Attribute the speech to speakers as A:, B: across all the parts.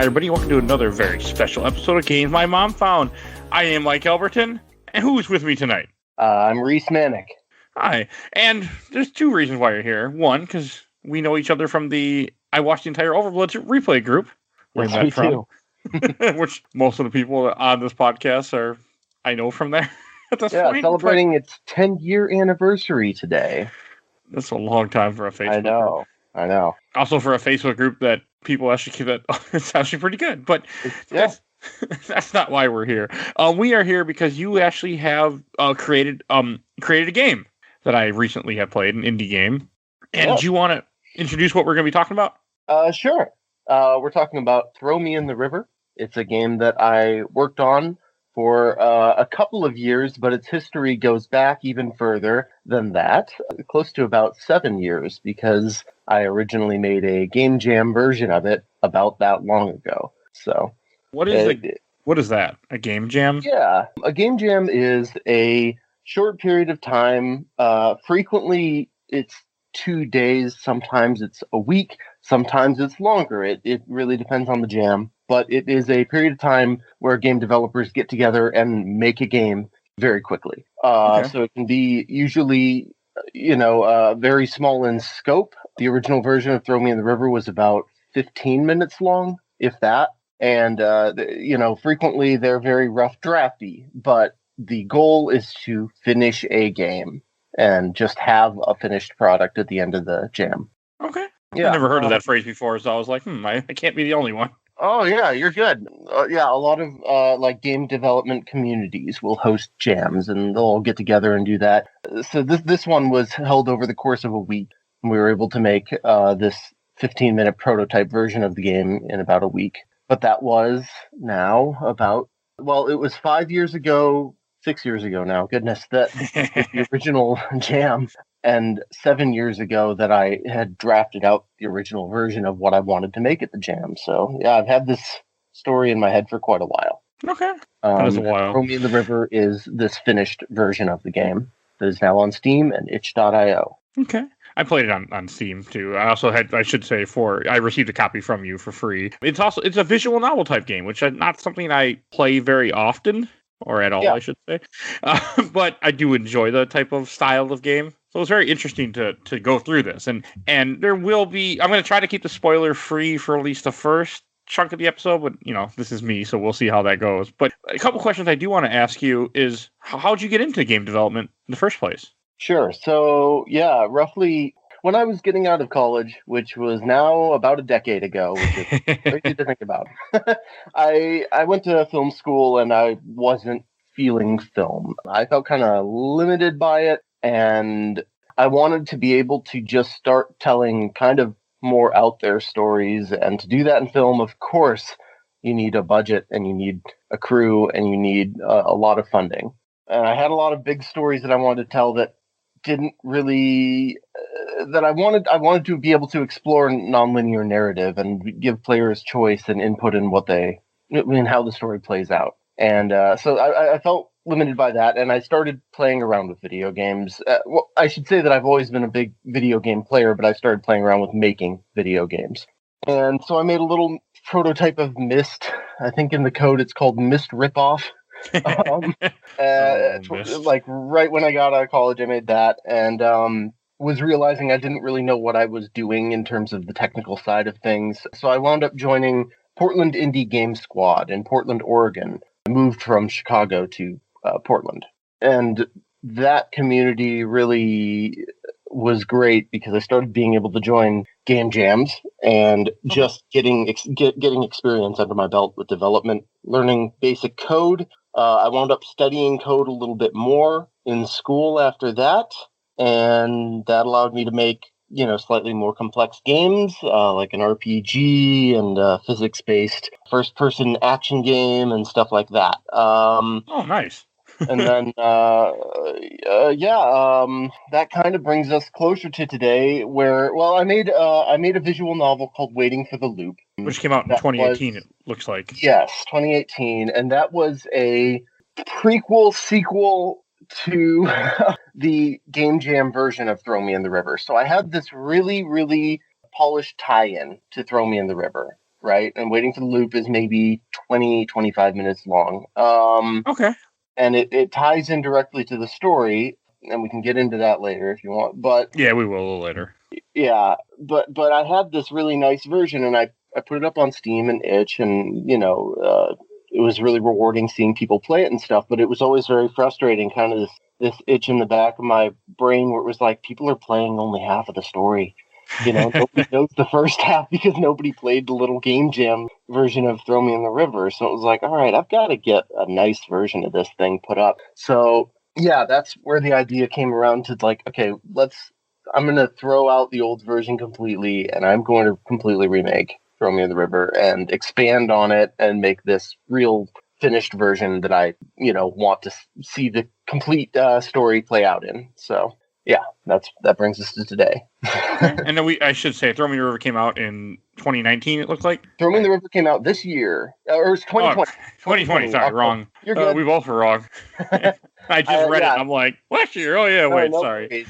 A: everybody. Welcome to another very special episode of Games My Mom Found. I am Mike Albertin, and who's with me tonight?
B: I'm Reis Mahnic.
A: Hi. And there's two reasons why you're here. One, because we know each other from I watched the entire Overblood replay group. Where
B: Yes, we do.
A: Which most of the people on this podcast I know from there at this point.
B: Celebrating its 10-year anniversary today.
A: That's a long time for a Facebook group.
B: I know.
A: Also for a Facebook group that people actually keep it's actually pretty good. But that's not why we're here. We are here because you actually have created a game that I recently have played, an indie game. And do you want to introduce what we're going to be talking about?
B: Sure. We're talking about Throw Me in the River. It's a game that I worked on for a couple of years, but its history goes back even further than that, close to about 7 years, because I originally made a game jam version of it about that long ago. So,
A: what is that? A game jam?
B: Yeah, a game jam is a short period of time. Frequently, it's 2 days. Sometimes it's a week. Sometimes it's longer. It really depends on the jam. But it is a period of time where game developers get together and make a game very quickly. So it can be usually, very small in scope. The original version of Throw Me in the River was about 15 minutes long, if that. And, frequently they're very rough drafty. But the goal is to finish a game and just have a finished product at the end of the jam.
A: Okay. Yeah, I've never heard of that phrase before, so I was like, I can't be the only one.
B: Oh, yeah, you're good. A lot of game development communities will host jams, and they'll all get together and do that. So this one was held over the course of a week, and we were able to make this 15-minute prototype version of the game in about a week. But that was now it was 5 years ago, 6 years ago now, goodness, that the original jam. And 7 years ago that I had drafted out the original version of what I wanted to make at the jam. So, yeah, I've had this story in my head for quite a while.
A: Okay. That is a while.
B: Throw Me in the River is this finished version of the game that is now on Steam and itch.io.
A: Okay. I played it on Steam, too. I also I received a copy from you for free. It's a visual novel type game, which is not something I play very often, or at all, I should say. But I do enjoy the type of style of game. So it's very interesting to go through this. And there will be... I'm going to try to keep the spoiler free for at least the first chunk of the episode, but, this is me, so we'll see how that goes. But a couple questions I do want to ask you is, how'd you get into game development in the first place?
B: Sure. So, roughly when I was getting out of college, which was now about a decade ago, which is crazy to think about, I went to film school and I wasn't feeling film. I felt kind of limited by it. And I wanted to be able to just start telling kind of more out there stories. And to do that in film, of course, you need a budget and you need a crew and you need a lot of funding. And I had a lot of big stories that I wanted to tell that didn't really that I wanted to be able to explore nonlinear narrative and give players choice and input in how the story plays out. And so I felt limited by that, and I started playing around with video games. I should say that I've always been a big video game player, but I started playing around with making video games. And so I made a little prototype of Myst. I think in the code it's called Myst Ripoff. Like right when I got out of college, I made that, and was realizing I didn't really know what I was doing in terms of the technical side of things. So I wound up joining Portland Indie Game Squad in Portland, Oregon. I moved from Chicago to Portland. And that community really was great because I started being able to join game jams and just getting experience under my belt with development, learning basic code. I wound up studying code a little bit more in school after that, and that allowed me to make slightly more complex games, like an RPG and physics-based first-person action game and stuff like that.
A: Nice.
B: And then, that kind of brings us closer to today, where I made a visual novel called Waiting for the Loop,
A: which came out in 2018. It looks like
B: 2018, and that was a prequel sequel to the game jam version of Throw Me in the River. So I had this really, really polished tie-in to Throw Me in the River. right? And Waiting for the Loop is maybe 20, 25 minutes long.
A: Okay.
B: And it ties in directly to the story, and we can get into that later if you want. But
A: yeah, we will a little later.
B: Yeah, but I had this really nice version, and I put it up on Steam and Itch, and it was really rewarding seeing people play it and stuff. But it was always very frustrating, kind of this itch in the back of my brain where it was like, people are playing only half of the story. Nobody knows the first half because nobody played the little game jam version of Throw Me in the River. So it was like, all right, I've got to get a nice version of this thing put up. So yeah, that's where the idea came around to, like, okay, I'm going to throw out the old version completely, and I'm going to completely remake Throw Me in the River and expand on it and make this real finished version that I, want to see the complete story play out in. So yeah, that brings us to today.
A: Okay. And then I should say, Throw Me in the River came out in 2019. It looks like
B: Throw Me in the River came out this year, or it's 2020.
A: 2020. Sorry, wrong.
B: You're good.
A: We both were wrong. I just read it. And I'm like, last year. Oh yeah, wait, sorry.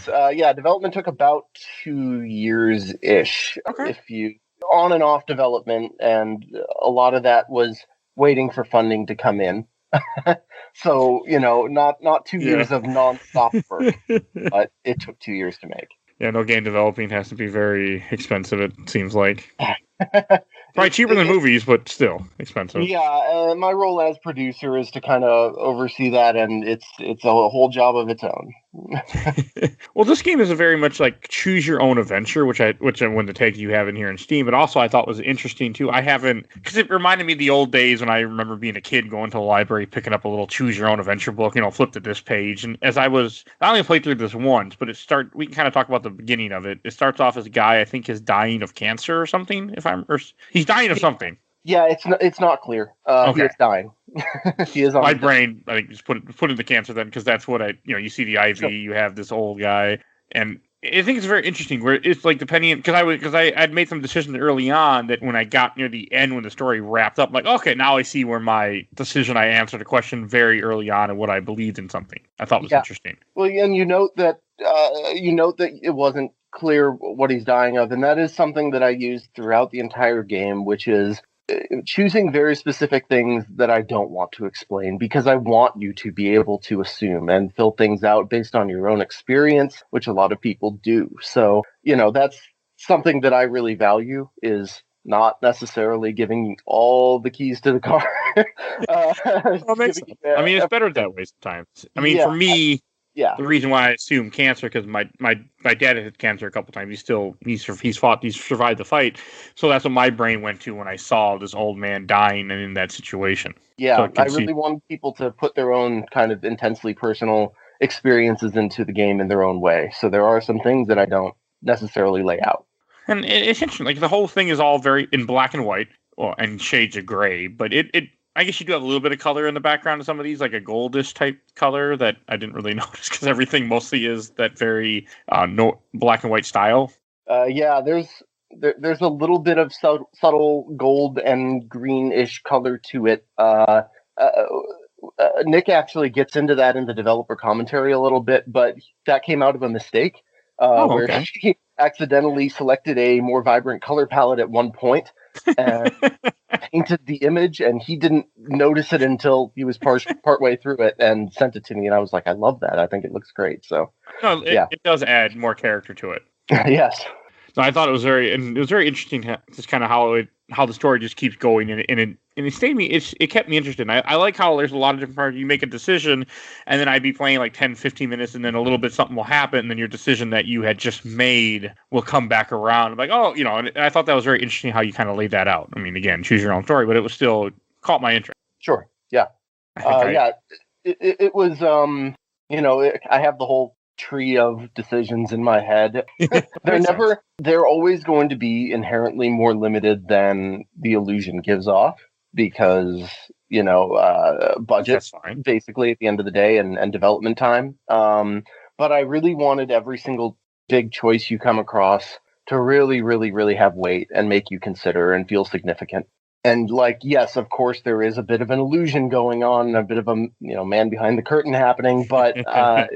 B: Development took about 2 years ish.
A: Okay.
B: If you on and off development, and a lot of that was waiting for funding to come in. So, not 2 years of non-stop work, but it took 2 years to make.
A: Yeah, no, game developing has to be very expensive, it seems like. Probably cheaper than movies, but still expensive.
B: Yeah, my role as producer is to kind of oversee that, and it's a whole job of its own.
A: Well, this game is a very much like choose your own adventure, which I when the tag you have in here in Steam, but also I thought was interesting too. I haven't, because it reminded me of the old days when I remember being a kid going to the library, picking up a little choose your own adventure book, flip to this page. And as I only played through this once, but we can kind of talk about the beginning of it. It starts off as a guy, I think, is dying of cancer or something. He's dying of something.
B: Yeah, it's not clear. Okay. He is dying. He is on
A: my brain. I think just put in the cancer then, because that's what you see the IV. Sure. You have this old guy, and I think it's very interesting where it's like depending, because I'd made some decisions early on that when I got near the end when the story wrapped up, I'm like, okay, now I see where my decision, I answered a question very early on and what I believed in something. I thought was interesting.
B: Well, and you note that it wasn't clear what he's dying of, and that is something that I used throughout the entire game, which is choosing very specific things that I don't want to explain, because I want you to be able to assume and fill things out based on your own experience, which a lot of people do. So, that's something that I really value, is not necessarily giving all the keys to the car.
A: It's better that way sometimes. For me, the reason why I assume cancer, because my dad had cancer a couple times. He's survived the fight. So that's what my brain went to when I saw this old man dying and in that situation.
B: Yeah, so I really want people to put their own kind of intensely personal experiences into the game in their own way. So there are some things that I don't necessarily lay out.
A: And it's interesting. Like, the whole thing is all very in black and white, and shades of gray, but I guess you do have a little bit of color in the background of some of these, like a goldish type color that I didn't really notice, because everything mostly is that very no black and white style.
B: There's a little bit of subtle gold and greenish color to it. Nick actually gets into that in the developer commentary a little bit, but that came out of a mistake where he accidentally selected a more vibrant color palette at one point and painted the image, and he didn't notice it until he was partway through it and sent it to me, and I was like, I love that. I think it looks great. So
A: it does add more character to it.
B: Yes.
A: So I thought it was very interesting, just kind of how the story just keeps going, and it kept me interested. I like how there's a lot of different parts. You make a decision, and then I'd be playing like 10, 15 minutes, and then a little bit something will happen, and then your decision that you had just made will come back around. I'm like, and I thought that was very interesting how you kind of laid that out. Again, choose your own story, but it was still caught my interest.
B: Sure. Yeah. It was, I have the whole tree of decisions in my head. They're always going to be inherently more limited than the illusion gives off, because budget basically at the end of the day, and development time, but I really wanted every single big choice you come across to really, really, really have weight and make you consider and feel significant. And yes, of course, there is a bit of an illusion going on, a bit of a man behind the curtain happening. But I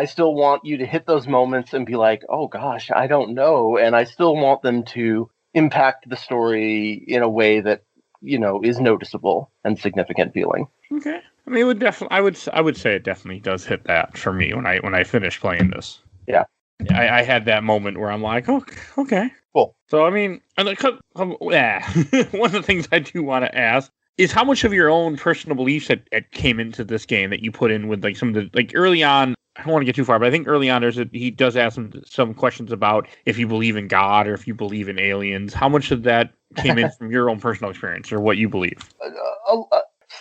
B: still want you to hit those moments and be like, oh gosh, I don't know. And I still want them to impact the story in a way that, is noticeable and significant feeling.
A: Okay. I mean, it would definitely. I would say it definitely does hit that for me when I finish playing this.
B: Yeah.
A: I had that moment where I'm like, oh, okay,
B: cool.
A: So I mean, one of the things I do want to ask is how much of your own personal beliefs that came into this game that you put in with like some of the like early on. I don't want to get too far, but I think early on he does ask some questions about if you believe in God or if you believe in aliens. How much of that came in from your own personal experience or what you believe?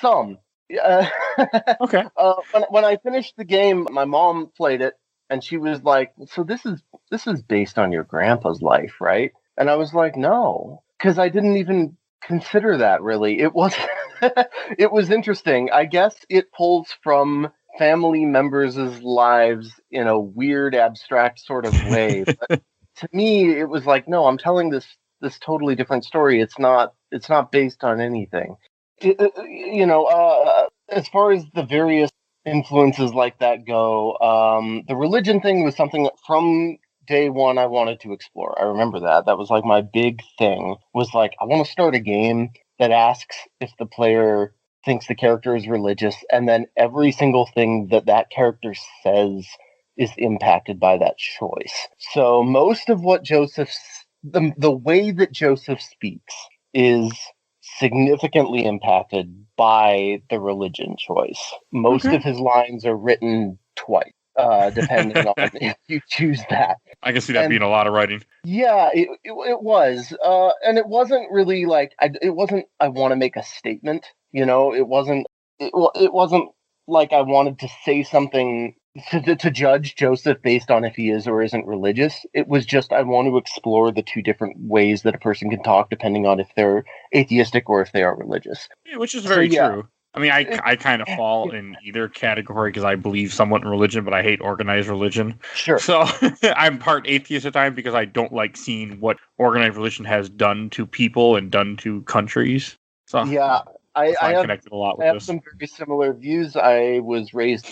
B: Some.
A: Okay.
B: When I finished the game, my mom played it, and she was like, "So this is based on your grandpa's life, right?" And I was like, "No," because I didn't even consider that really. It was it was interesting. I guess it pulls from family members' lives in a weird, abstract sort of way. But to me, it was like, no, I'm telling this totally different story. It's not based on anything. As far as the various influences like that go, the religion thing was something that from day one I wanted to explore. I remember that. That was like my big thing, was like, I want to start a game that asks if the player thinks the character is religious, and then every single thing that character says is impacted by that choice. So most of what the way that Joseph speaks is significantly impacted by the religion choice. Most of his lines are written twice, depending on if you choose that.
A: I can see that being a lot of writing.
B: Yeah, it was. And it wasn't really like, I want to make a statement, it wasn't like I wanted to say something to judge Joseph based on if he is or isn't religious. It was just, I want to explore the two different ways that a person can talk depending on if they're atheistic or if they are religious.
A: Yeah, which is very true. I mean, I kind of fall in either category because I believe somewhat in religion, but I hate organized religion.
B: Sure.
A: So I'm part atheist at times because I don't like seeing what organized religion has done to people and done to countries. So
B: yeah, I
A: connected a lot with
B: I have
A: this.
B: some very similar views. I was raised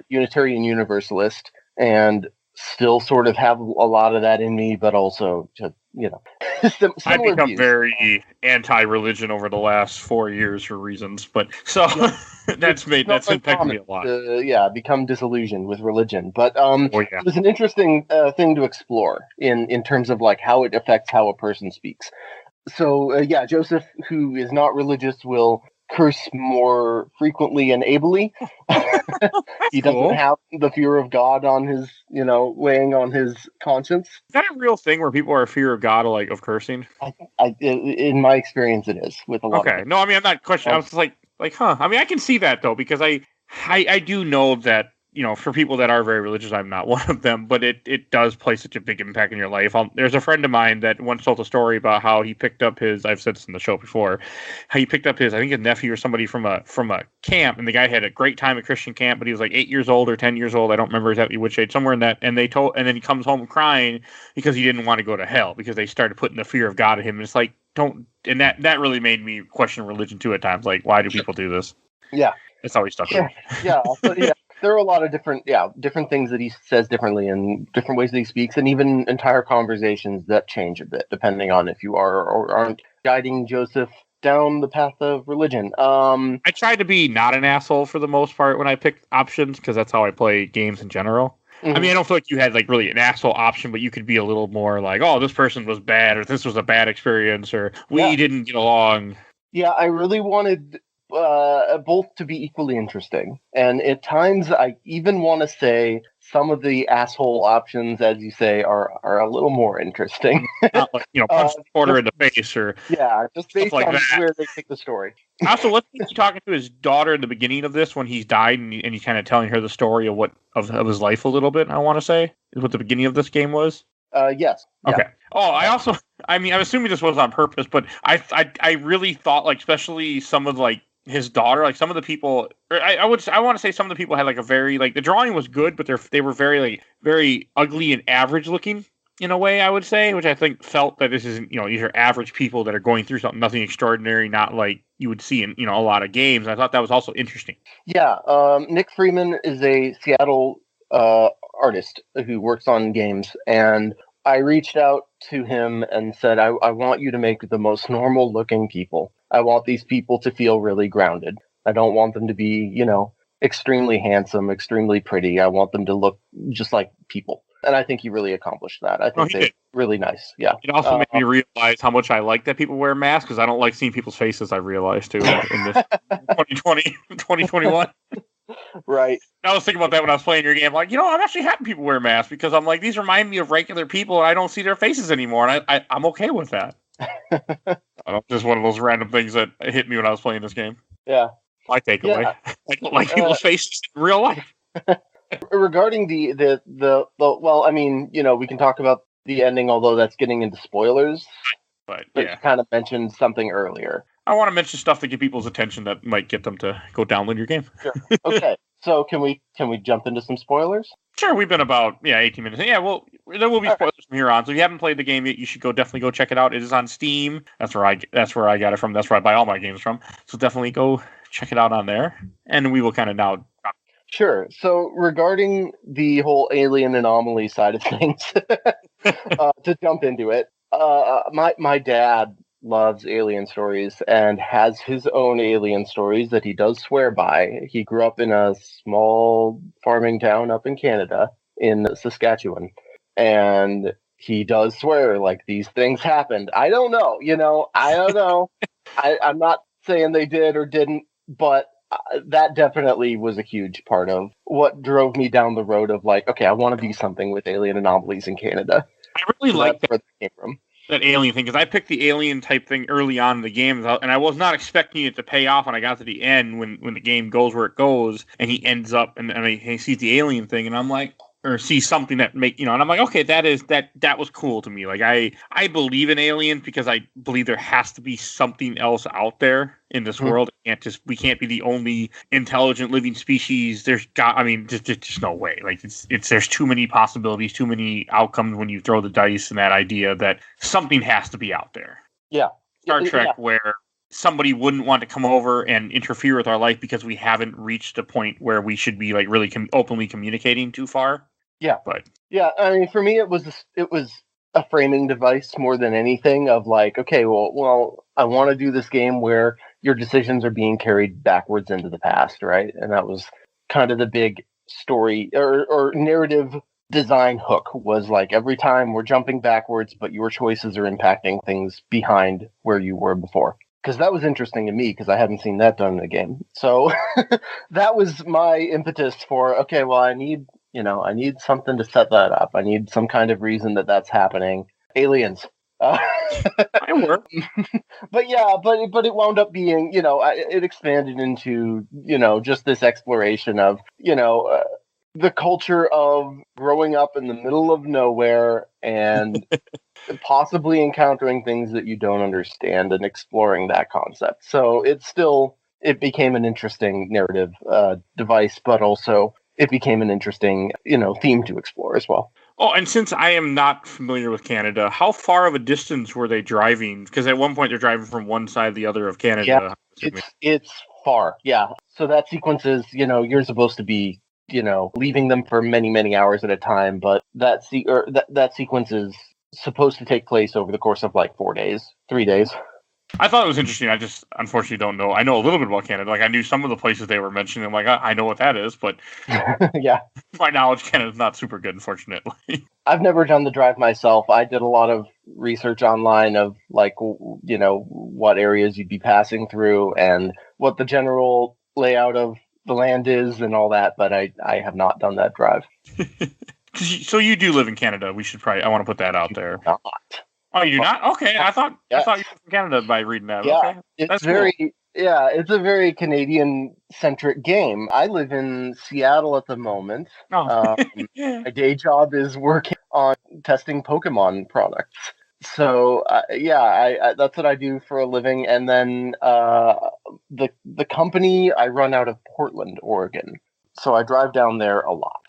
B: Unitarian Universalist and still sort of have a lot of that in me, but also just,
A: I've become
B: views.
A: Very anti-religion over the last 4 years for reasons, but so that's impacted me a lot.
B: Become disillusioned with religion, but it was an interesting thing to explore in terms of like how it affects how a person speaks. So Joseph, who is not religious, will curse more frequently and ably. He doesn't have the fear of God on his, weighing on his conscience.
A: Is that a real thing where people are fear of God, of cursing?
B: In my experience, it is with a lot.
A: Okay, no, I mean I'm not questioning. I was just like, huh? I mean, I can see that though because I do know that for people that are very religious, I'm not one of them, but it does play such a big impact in your life. There's a friend of mine that once told a story about how he picked up I've said this in the show before, how he picked up I think his nephew or somebody from a camp, and the guy had a great time at Christian camp, but he was like 8 years old or 10 years old. I don't remember exactly which age, somewhere in that. And then he comes home crying because he didn't want to go to hell because they started putting the fear of God in him. And it's like, and that really made me question religion too at times. Like, why do people do this?
B: Yeah.
A: It's always stuck with me.
B: Yeah. There are a lot of different things that he says differently and different ways that he speaks, and even entire conversations that change a bit depending on if you are or aren't guiding Joseph down the path of religion. I
A: tried to be not an asshole for the most part when I picked options because that's how I play games in general. Mm-hmm. I mean, I don't feel like you had like really an asshole option, but you could be a little more like, oh, this person was bad, or this was a bad experience, or we didn't get along.
B: Yeah, I really wanted both to be equally interesting, and at times I even want to say some of the asshole options, as you say, are a little more interesting.
A: Not like, punch the quarter in the face, or
B: just based on where they take the story.
A: Also, let's think he's talking to his daughter in the beginning of this when he's died, and he's kind of telling her the story of his life a little bit. I want to say is what the beginning of this game was.
B: Yes.
A: Okay. Yeah. Oh, I'm assuming this was on purpose, but I really thought, like, especially some of like his daughter, like some of the people, or I want to say some of the people had like a very, like, the drawing was good, but they were very, like, very ugly and average looking in a way, I would say, which I think felt that this isn't, these are average people that are going through something, nothing extraordinary, not like you would see in, a lot of games. I thought that was also interesting.
B: Yeah. Nick Freeman is a Seattle artist who works on games, and I reached out to him and said, I want you to make the most normal looking people. I want these people to feel really grounded. I don't want them to be, extremely handsome, extremely pretty. I want them to look just like people. And I think he really accomplished that. I think they're really nice. Yeah.
A: It also made me realize how much I like that people wear masks, because I don't like seeing people's faces, I realized, too, in this 2020, 2021.
B: Right.
A: I was thinking about that when I was playing your game. Like, I'm actually happy people wear masks, because I'm like, these remind me of regular people, and I don't see their faces anymore, and I'm okay with that. Just one of those random things that hit me when I was playing this game.
B: Yeah.
A: My takeaway. Yeah. I don't like people's faces in real life.
B: Regarding the well, I mean, we can talk about the ending, although that's getting into spoilers. But yeah, you kind of mentioned something earlier.
A: I want to mention stuff to get people's attention that might get them to go download your game.
B: Sure. Okay. So can we jump into some spoilers?
A: Sure. We've been about 18 minutes. Yeah. Well, there will be spoilers from here on. So if you haven't played the game yet, you should definitely go check it out. It is on Steam. That's where I got it from. That's where I buy all my games from. So definitely go check it out on there. And we will kind of now.
B: Sure. So regarding the whole alien anomaly side of things, to jump into it, my dad loves alien stories and has his own alien stories that he does swear by. He grew up in a small farming town up in Canada, in Saskatchewan, and he does swear like these things happened. I don't know, I don't know. I'm not saying they did or didn't, but that definitely was a huge part of what drove me down the road of like, okay, I want to do something with alien anomalies in Canada.
A: I really like that. Where they came from. That alien thing, because I picked the alien type thing early on in the game, and I was not expecting it to pay off when I got to the end when the game goes where it goes, and he ends up and he sees the alien thing, and I'm like, or sees something that and I'm like, okay, that was cool to me. Like I believe in aliens because I believe there has to be something else out there in this world. We can't be the only intelligent living species. There's just no way. Like there's too many possibilities, too many outcomes when you throw the dice and that idea that something has to be out there.
B: Yeah.
A: Star Trek, where somebody wouldn't want to come over and interfere with our life because we haven't reached a point where we should be like really openly communicating too far.
B: Yeah.
A: But
B: yeah, I mean, for me, it was a framing device more than anything of like, okay, well, I want to do this game where your decisions are being carried backwards into the past, right? And that was kind of the big story or narrative design hook, was like every time we're jumping backwards, but your choices are impacting things behind where you were before. Because that was interesting to me, because I hadn't seen that done in the game. So that was my impetus for, okay, well, I need something to set that up. I need some kind of reason that that's happening. Aliens.
A: I work.
B: But yeah, but it wound up being, it expanded into, just this exploration of, the culture of growing up in the middle of nowhere and possibly encountering things that you don't understand and exploring that concept. So it became an interesting narrative device, but also it became an interesting, theme to explore as well.
A: Oh, and since I am not familiar with Canada, how far of a distance were they driving? Because at one point they're driving from one side to the other of Canada.
B: Yeah, it's far. Yeah. So that sequence is, you're supposed to be, leaving them for many, many hours at a time, but that sequence is supposed to take place over the course of like 3 days.
A: I thought it was interesting. I just unfortunately don't know. I know a little bit about Canada. Like I knew some of the places they were mentioning. I'm like, I know what that is, but
B: yeah,
A: my knowledge of Canada is not super good, unfortunately.
B: I've never done the drive myself. I did a lot of research online of like, what areas you'd be passing through and what the general layout of the land is and all that, but I have not done that drive.
A: So you do live in Canada. I want to put that out there.
B: Not.
A: Oh, you do not? Okay, I thought you were from Canada by reading that.
B: Yeah,
A: okay.
B: That's very cool. Yeah, it's a very Canadian-centric game. I live in Seattle at the moment.
A: Oh.
B: My day job is working on testing Pokemon products. So I that's what I do for a living. And then the company, I run out of Portland, Oregon. So I drive down there a lot.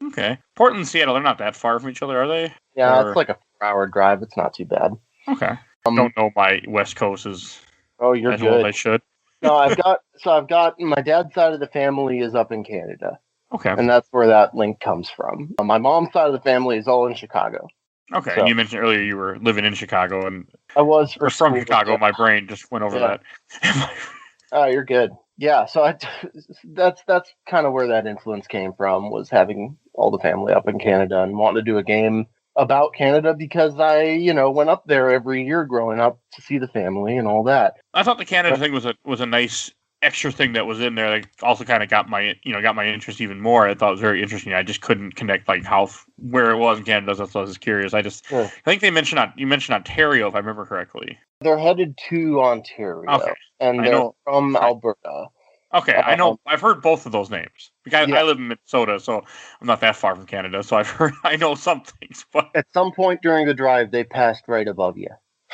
A: Okay. Portland and Seattle, they're not that far from each other, are they?
B: Yeah, It's like a 4-hour drive. It's not too bad.
A: Okay. Don't know my West Coast is
B: you're
A: as
B: good.
A: well as I should.
B: No, I've got my dad's side of the family is up in Canada.
A: Okay.
B: And that's where that link comes from. My mom's side of the family is all in Chicago.
A: Okay,
B: So
A: and you mentioned earlier you were living in Chicago, and
B: I was for
A: or from
B: school.
A: Chicago.
B: Yeah.
A: My brain just went over that.
B: Oh, you're good. Yeah, so that's kind of where that influence came from, was having all the family up in Canada and wanting to do a game about Canada because I, went up there every year growing up to see the family and all that.
A: I thought the Canada thing was a nice extra thing that was in there. That also kind of got my interest even more. I thought it was very interesting. I just couldn't connect like where it was in Canada. That's why I was curious. I think you mentioned Ontario, if I remember correctly.
B: They're headed to Ontario.
A: Okay,
B: and they're from Alberta.
A: Okay, I know. I've heard both of those names because
B: Yeah.
A: I live in Minnesota, so I'm not that far from Canada. So I know some things. But
B: At some point during the drive, they passed right above you.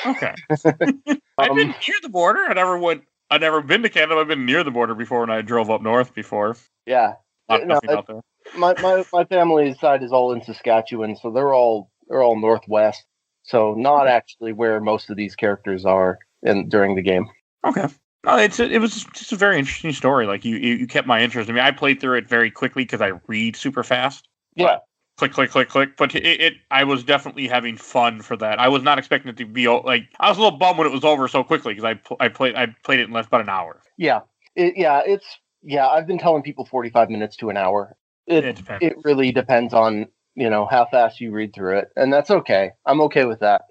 A: Okay. I've been near the border. I've never been to Canada. I've been near the border before, and I drove up north before.
B: Yeah.
A: Nothing out there.
B: My family's side is all in Saskatchewan, so they're all northwest. So not actually where most of these characters are during the game.
A: Okay. It was just a very interesting story. Like you kept my interest. I mean, I played through it very quickly because I read super fast.
B: Yeah.
A: Click, click, click, click. But I was definitely having fun for that. I was not expecting it to be like. I was a little bummed when it was over so quickly because I played it in less about an hour.
B: Yeah. I've been telling people 45 minutes to an hour. It really depends on how fast you read through it, and that's okay. I'm okay with that.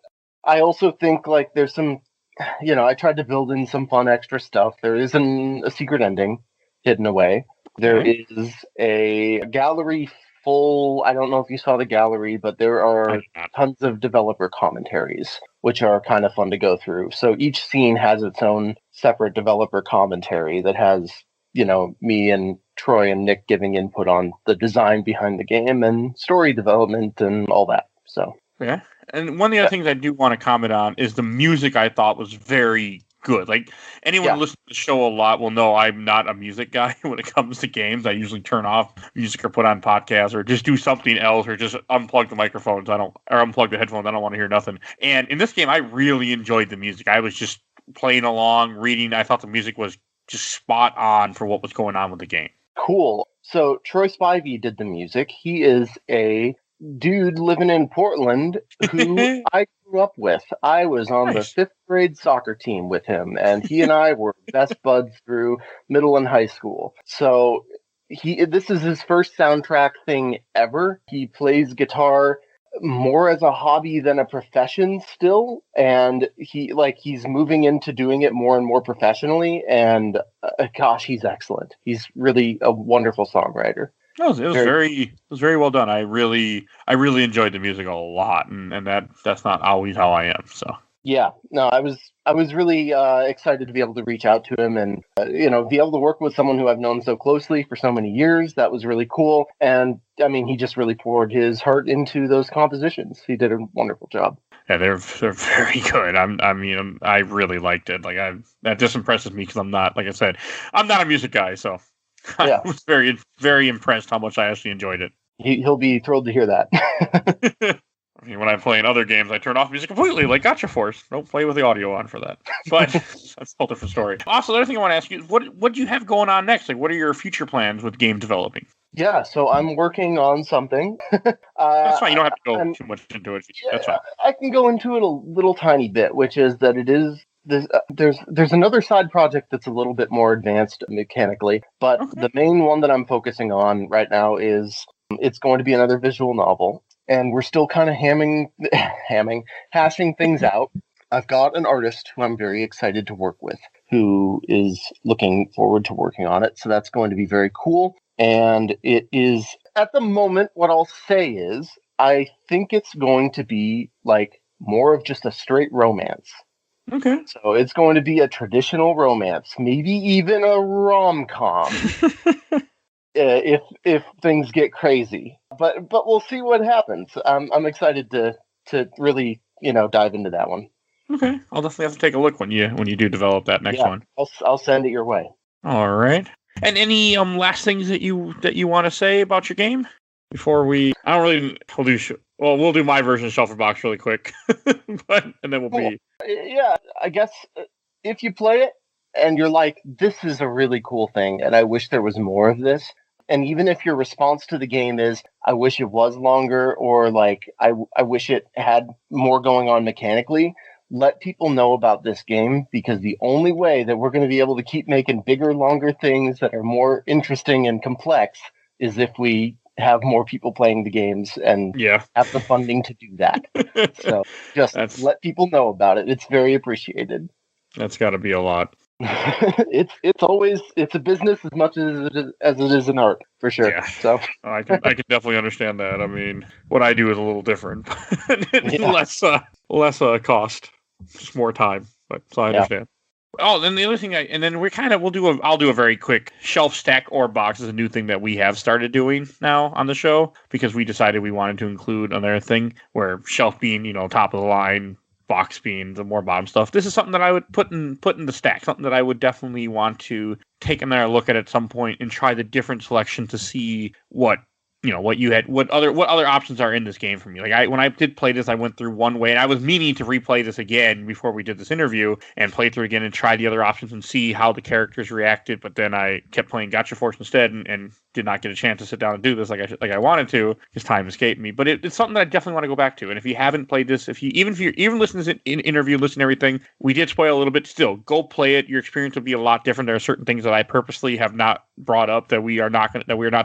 B: I also think like there's some. I tried to build in some fun extra stuff. There isn't a secret ending hidden away. There is a gallery full. I don't know if you saw the gallery, but there are tons of developer commentaries, which are kind of fun to go through. So each scene has its own separate developer commentary that has, me and Troy and Nick giving input on the design behind the game and story development and all that. So
A: yeah. And one of the other things I do want to comment on is the music. I thought was very good. Like anyone who listens to the show a lot will know I'm not a music guy when it comes to games. I usually turn off music or put on podcasts or just do something else or just unplug the microphones. Or unplug the headphones. I don't want to hear nothing. And in this game, I really enjoyed the music. I was just playing along, reading. I thought the music was just spot on for what was going on with the game.
B: Cool. So Troy Spivey did the music. He is a dude living in Portland who I grew up with. I was on the 5th grade soccer team with him, and he and I were best buds through middle and high school. So this is his first soundtrack thing ever. He plays guitar more as a hobby than a profession still, and he's moving into doing it more and more professionally, and gosh, he's excellent. He's really a wonderful songwriter.
A: No, it was very well done. I really enjoyed the music a lot, and that's not always how I am. So
B: yeah, no, I was really excited to be able to reach out to him and be able to work with someone who I've known so closely for so many years. That was really cool, and I mean, he just really poured his heart into those compositions. He did a wonderful job.
A: Yeah, they're very good. I really liked it. Like that just impresses me because I'm not, like I said, I'm not a music guy, so. I was very, very impressed how much I actually enjoyed it.
B: He'll be thrilled to hear that.
A: I mean, when I play in other games, I turn off music completely, like Gotcha Force. Don't play with the audio on for that. But that's a whole different story. Also, the other thing I want to ask you is, what do you have going on next? Like, what are your future plans with game developing?
B: Yeah, so I'm working on something.
A: That's fine. You don't have to go too much into it. That's fine.
B: I can go into it a little tiny bit, which is that it is. There's another side project that's a little bit more advanced mechanically, but the main one that I'm focusing on right now is it's going to be another visual novel, and we're still kind of hashing things out. I've got an artist who I'm very excited to work with, who is looking forward to working on it, so that's going to be very cool. And it is, at the moment, what I'll say is, I think it's going to be like more of just a straight romance.
A: Okay.
B: So it's going to be a traditional romance, maybe even a rom-com, if things get crazy. But we'll see what happens. I'm excited to really dive into that one.
A: Okay, I'll definitely have to take a look when you do develop that next one.
B: I'll send it your way.
A: All right. And any last things that you want to say about your game before we? I don't really. We'll do my version of Shelfer Box really quick, and then we'll be.
B: Yeah, I guess if you play it and you're like, this is a really cool thing, and I wish there was more of this, And even if your response to the game is, I wish it was longer, or like, I wish it had more going on mechanically, let people know about this game, because the only way that we're going to be able to keep making bigger, longer things that are more interesting and complex is if we have more people playing the games and have the funding to do that. So just let people know about it. It's very appreciated.
A: That's got to be a lot.
B: It's a business as much as it is an art, for sure. Yeah. So
A: I can definitely understand that. I mean, what I do is a little different, less cost, just more time. But so I understand. Oh, then the other thing, I'll do a very quick shelf stack or box is a new thing that we have started doing now on the show, because we decided we wanted to include another thing where shelf being, top of the line, box being the more bottom stuff. This is something that I would put in the stack, something that I would definitely want to take another look at some point and try the different selection to see what other options are in this game for me. Like when I did play this, I went through one way, and I was meaning to replay this again before we did this interview and play through again and try the other options and see how the characters reacted. But then I kept playing Gotcha Force instead and did not get a chance to sit down and do this like I wanted to, because time escaped me. But it's something that I definitely want to go back to. And if you haven't played this, if you're listening to this in interview, listen to everything, we did spoil a little bit. Still, go play it. Your experience will be a lot different. There are certain things that I purposely have not brought up that we are not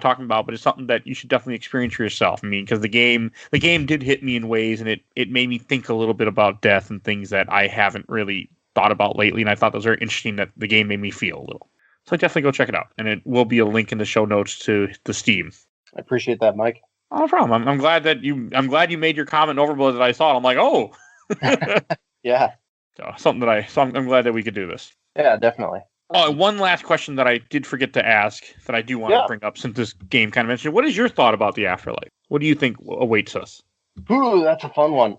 A: talking about, but it's something that you should definitely experience for yourself. I mean, because the game did hit me in ways, and it made me think a little bit about death and things that I haven't really thought about lately. And I thought that was very interesting that the game made me feel a little. So definitely go check it out, and it will be a link in the show notes to the Steam.
B: I appreciate that, Mike.
A: Oh, no problem. I'm glad you made your comment overboard that I saw it. I'm like, oh,
B: yeah.
A: So I'm glad that we could do this.
B: Yeah, definitely.
A: Oh, one last question that I did forget to ask that I do want to bring up, since this game kind of mentioned. What is your thought about the afterlife? What do you think awaits us?
B: Ooh, that's a fun one.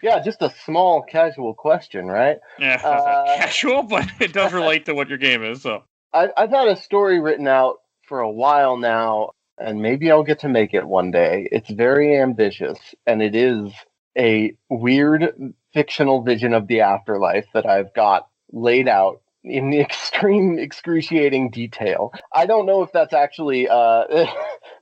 B: Yeah, just a small casual question, right?
A: Yeah, it's not casual, but it does relate to what your game is. So
B: I've had a story written out for a while now, and maybe I'll get to make it one day. It's very ambitious, and it is a weird fictional vision of the afterlife that I've got laid out in excruciating detail. I don't know if that's actually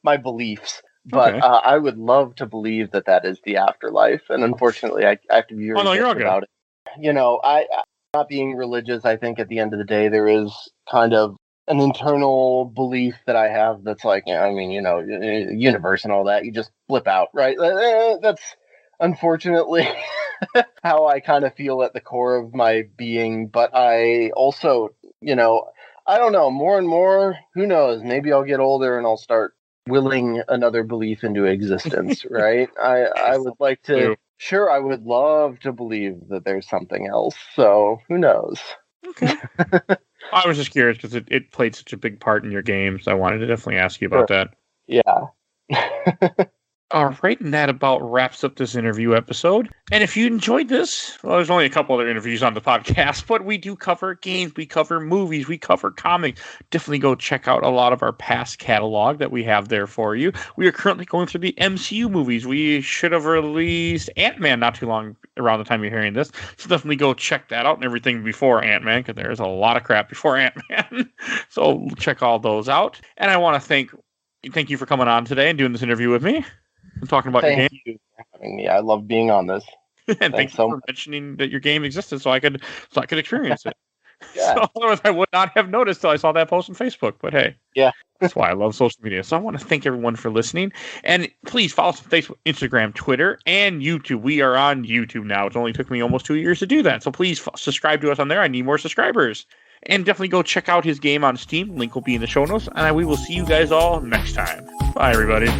B: my beliefs. But I would love to believe that is the afterlife, and unfortunately, I have to be very about it. I'm not being religious. I think at the end of the day, there is kind of an internal belief that I have that's like, universe and all that. You just flip out, right? That's unfortunately how I kind of feel at the core of my being. But I also, I don't know, more and more, who knows? Maybe I'll get older and I'll start willing another belief into existence, right? I would like to, sure, I would love to believe that there's something else. So who knows?
A: Okay. I was just curious because it played such a big part in your game, so I wanted to definitely ask you about that.
B: Yeah.
A: All right, and that about wraps up this interview episode. And if you enjoyed this, well, there's only a couple other interviews on the podcast, but we do cover games, we cover movies, we cover comics. Definitely go check out a lot of our past catalog that we have there for you. We are currently going through the MCU movies. We should have released Ant-Man not too long around the time you're hearing this. So definitely go check that out and everything before Ant-Man, because there's a lot of crap before Ant-Man. So check all those out. And I want to thank you for coming on today and doing this interview with me. I'm talking about your game.
B: Thank you for having me. I love being on this.
A: And thanks for mentioning that your game existed, so I could experience it.
B: Yeah.
A: So otherwise, I would not have noticed till I saw that post on Facebook. But hey,
B: yeah,
A: that's why I love social media. So I want to thank everyone for listening, and please follow us on Facebook, Instagram, Twitter, and YouTube. We are on YouTube now. It only took me almost 2 years to do that. So please subscribe to us on there. I need more subscribers. And definitely go check out his game on Steam. Link will be in the show notes. And we will see you guys all next time. Bye, everybody.